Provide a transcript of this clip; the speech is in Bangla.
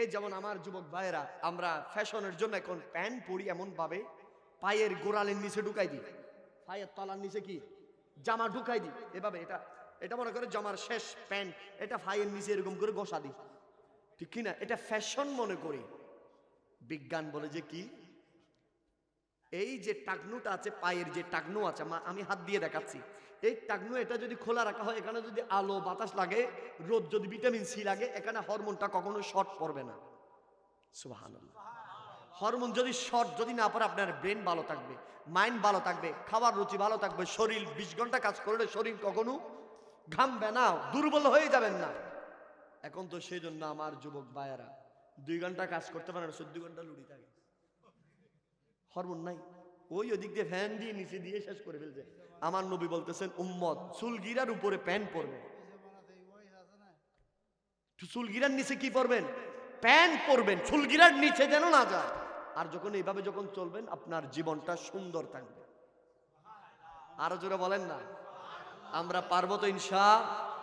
এই যেমন আমার যুবক ভাইয়েরা, আমরা ফ্যাশনের জন্য এখন প্যান্ট পরি এমন ভাবে পায়ের গোড়ালির নিচে ঢুকাই দিই, পায়ের তলার নিচে কি জামা ঢুকাই দিই এভাবে। এটা এটা মনে করে জামার শেষ প্যান্ট, এটা পায়ের নিচে এরকম করে ঘষা দিই, ঠিক কিনা? এটা ফ্যাশন মনে করি। বিজ্ঞান বলে যে কি, এই যে টাকনুটা আছে, পায়ের যে টাকনু আছে, আমি হাত দিয়ে দেখাচ্ছি, এই টাকনু এটা যদি খোলা রাখা হয়, এখানে যদি আলো বাতাস লাগে, রোদ যদি, ভিটামিন সি লাগে, এখানে হরমোনটা কখনো শর্ট পড়বে না। সুবহানাল্লাহ। হরমোন যদি শর্ট যদি না পড়ে, আপনার ব্রেন ভালো থাকবে, মাইন্ড ভালো থাকবে, খাবার রুচি ভালো থাকবে, শরীর 20 ঘন্টা কাজ করলে শরীর কখনো ঘামবে না, দুর্বল হয়ে যাবেন না। এখন তো সেই জন্য আমার যুবক ভাইয়েরা 2 ঘন্টা কাজ করতে পারে না, 14 ঘন্টা লুড়ি থাকে, হরমোন নাই। ওই ওদিক দিয়ে ফ্যান দিয়ে নিচে দিয়ে শেষ করে ফেলছে। আমার নবী বলতেছেন, উম্মত চুলগিরার উপরে প্যান্ট পরবে, চুলগিরার নিচে কি পরবেন? প্যান্ট পরবেন, চুলগিরার নিচে যেন না যায়। আর যখন এইভাবে যখন চলবেন, আপনার জীবনটা সুন্দর থাকবে। আরো জোরে বলেন না, আমরা পারবো তো ইনশাআল্লাহ?